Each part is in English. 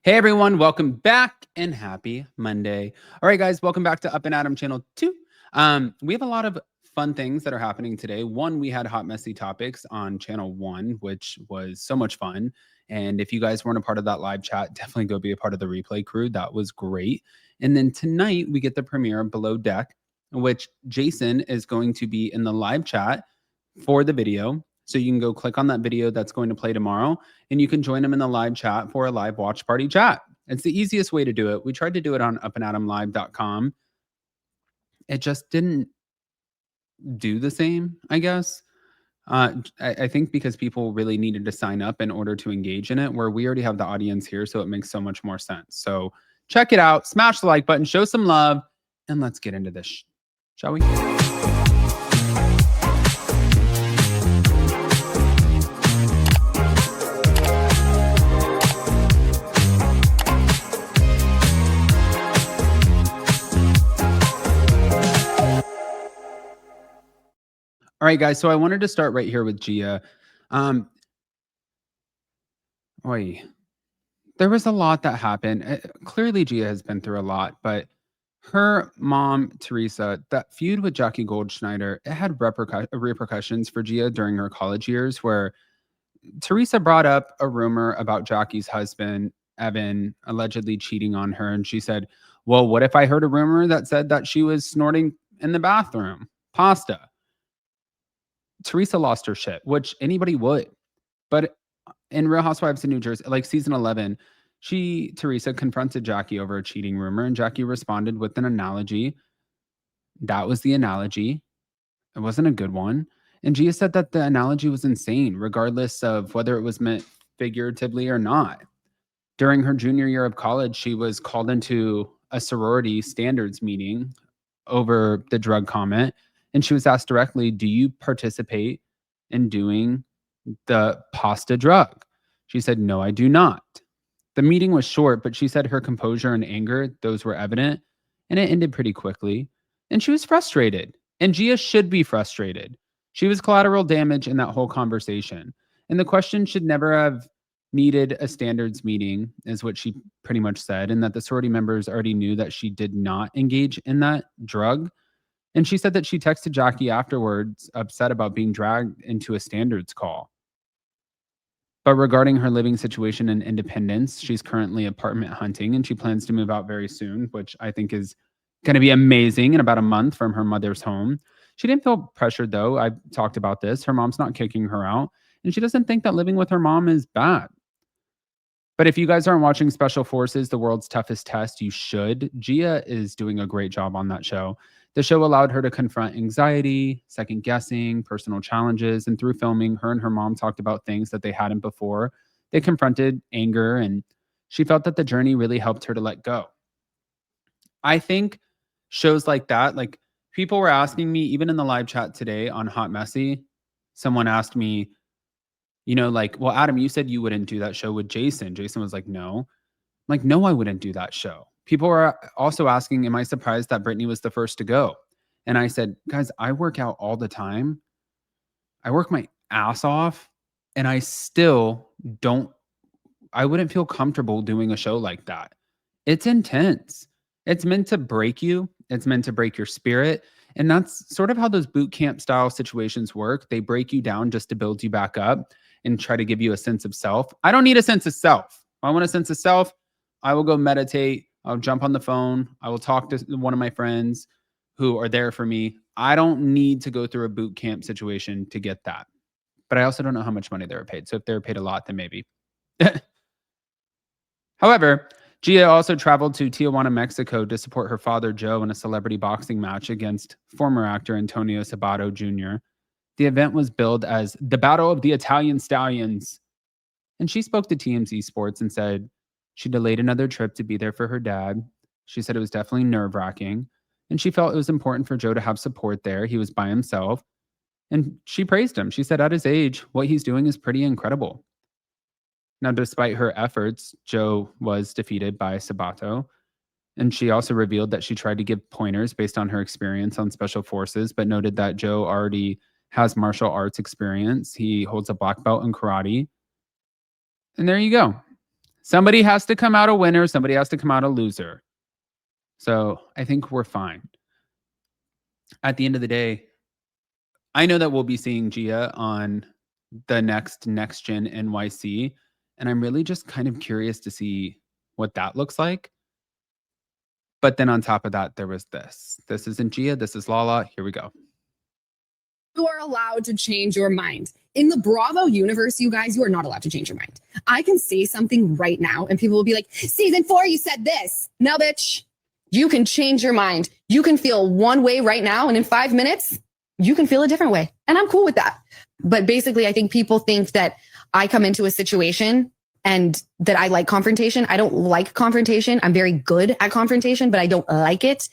Hey everyone, welcome back and happy Monday. All right, guys, welcome back to Up and Adam Channel 2. We have a lot of fun things that are happening today. One, we had Hot Messy Topics on Channel 1, which was so much fun. And if you guys weren't a part of that live chat, definitely go be a part of the replay crew. That was great. And then tonight, we get the premiere of Below Deck, which Jason is going to be in the live chat for the video. So you can go click on that video that's going to play tomorrow and you can join them in the live chat for a live watch party chat. It's the easiest way to do it. We tried to do it on upandadamlive.com. It just didn't do the same, I guess. I think because people really needed to sign up in order to engage in it, where we already have the audience here. So it makes so much more sense. So check it out, smash the like button, show some love, and let's get into this, shall we? All right, guys. So I wanted to start right here with Gia. Oy, there was a lot that happened. Clearly, Gia has been through a lot, but her mom, Teresa, that feud with Jackie Goldschneider, it had repercussions for Gia during her college years, where Teresa brought up a rumor about Jackie's husband, Evan, allegedly cheating on her. And she said, well, what if I heard a rumor that said that she was snorting in the bathroom? Pasta. Teresa lost her shit, which anybody would. But in Real Housewives of New Jersey, like season 11, Teresa, confronted Jackie over a cheating rumor, and Jackie responded with an analogy. That was the analogy. It wasn't a good one. And Gia said that the analogy was insane, regardless of whether it was meant figuratively or not. During her junior year of college, she was called into a sorority standards meeting over the drug comment. And she was asked directly, do you participate in doing the pasta drug? She said, no, I do not. The meeting was short, but she said her composure and anger, those were evident, and it ended pretty quickly. And she was frustrated. And Gia should be frustrated. She was collateral damage in that whole conversation. And the question should never have needed a standards meeting, is what she pretty much said, and that the sorority members already knew that she did not engage in that drug. And she said that she texted Jackie afterwards, upset about being dragged into a standards call. But regarding her living situation and independence, she's currently apartment hunting and she plans to move out very soon, which I think is going to be amazing, in about a month from her mother's home. She didn't feel pressured though. I talked about this. Her mom's not kicking her out, and she doesn't think that living with her mom is bad. But if you guys aren't watching Special Forces, The World's Toughest Test, you should. Gia is doing a great job on that show. The show allowed her to confront anxiety, second guessing, personal challenges, and through filming, her and her mom talked about things that they hadn't before. They confronted anger, and she felt that the journey really helped her to let go. I think shows like that, like people were asking me, even in the live chat today on Hot Messy, someone asked me, like, well, Adam, you said you wouldn't do that show with Jason. Jason was like, no. I'm like, no, I wouldn't do that show. People were also asking, am I surprised that Brittany was the first to go? And I said, guys, I work out all the time. I work my ass off, and I wouldn't feel comfortable doing a show like that. It's intense. It's meant to break you. It's meant to break your spirit. And that's sort of how those boot camp style situations work. They break you down just to build you back up and try to give you a sense of self. I don't need a sense of self. If I want a sense of self, I will go meditate. I'll jump on the phone. I will talk to one of my friends who are there for me. I don't need to go through a boot camp situation to get that. But I also don't know how much money they were paid. So if they were paid a lot, then maybe. However, Gia also traveled to Tijuana, Mexico to support her father, Joe, in a celebrity boxing match against former actor Antonio Sabato Jr. The event was billed as the Battle of the Italian Stallions. And she spoke to TMZ Sports and said she delayed another trip to be there for her dad. She said it was definitely nerve-wracking. And she felt it was important for Joe to have support there. He was by himself. And she praised him. She said at his age, what he's doing is pretty incredible. Now, despite her efforts, Joe was defeated by Sabato. And she also revealed that she tried to give pointers based on her experience on Special Forces, but noted that Joe already has martial arts experience. He holds a black belt in karate. And there you go. Somebody has to come out a winner. Somebody has to come out a loser. So I think we're fine. At the end of the day, I know that we'll be seeing Gia on the next Gen NYC, and I'm really just kind of curious to see what that looks like. But then on top of that, there was this. This isn't Gia, this is Lala. Here we go. You are allowed to change your mind. In the Bravo universe, you guys, you are not allowed to change your mind. I can say something right now and people will be like, season 4, you said this. No, bitch, you can change your mind. You can feel one way right now, and in 5 minutes, you can feel a different way. And I'm cool with that. But basically, I think people think that I come into a situation and that I like confrontation. I don't like confrontation. I'm very good at confrontation, but I don't like it.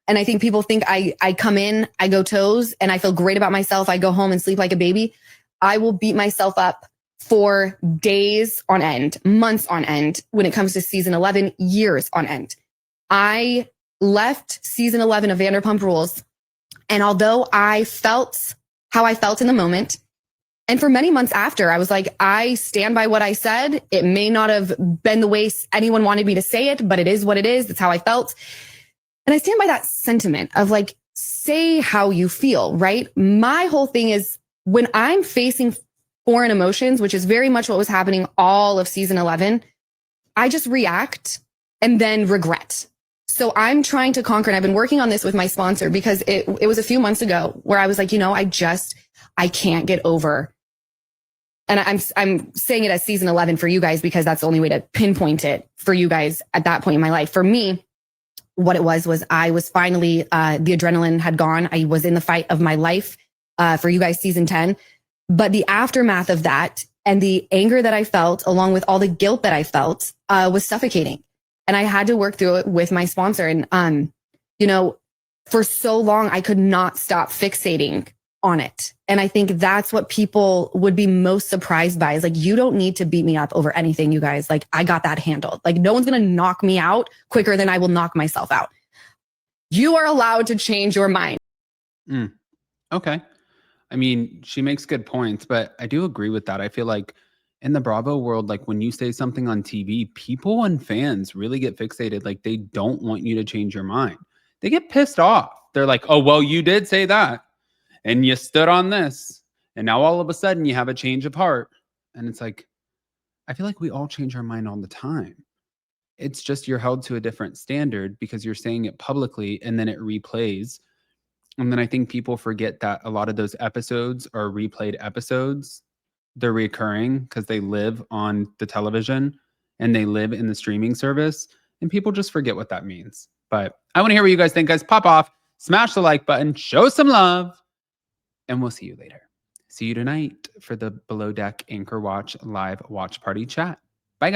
And I think people think I come in, I go toes, and I feel great about myself. I go home and sleep like a baby. I will beat myself up for days on end, months on end when it comes to season 11, years on end. I left season 11 of Vanderpump Rules, and although I felt how I felt in the moment, and for many months after, I was like, I stand by what I said. It may not have been the way anyone wanted me to say it, but it is what it is. That's how I felt. And I stand by that sentiment of like, say how you feel, right? My whole thing is when I'm facing foreign emotions, which is very much what was happening all of season 11, I just react and then regret. So I'm trying to conquer, and I've been working on this with my sponsor because it was a few months ago where I was like, I can't get over. And I'm saying it as season 11 for you guys because that's the only way to pinpoint it for you guys at that point in my life. For me, what it was I was finally, the adrenaline had gone. I was in the fight of my life for you guys, season 10. But the aftermath of that and the anger that I felt, along with all the guilt that I felt, was suffocating. And I had to work through it with my sponsor. And, for so long, I could not stop fixating on it. And I think that's what people would be most surprised by is like, you don't need to beat me up over anything, you guys. Like, I got that handled. Like, no one's going to knock me out quicker than I will knock myself out. You are allowed to change your mind. Okay. I mean, she makes good points, but I do agree with that. I feel like in the Bravo world, like when you say something on TV, people and fans really get fixated. Like they don't want you to change your mind. They get pissed off. They're like, oh, well, you did say that and you stood on this. And now all of a sudden you have a change of heart. And it's like, I feel like we all change our mind all the time. It's just you're held to a different standard because you're saying it publicly and then it replays. And then I think people forget that a lot of those episodes are replayed episodes. They're recurring because they live on the television and they live in the streaming service. And people just forget what that means. But I want to hear what you guys think, guys. Pop off, smash the like button, show some love, and we'll see you later. See you tonight for the Below Deck Anchor Watch live watch party chat.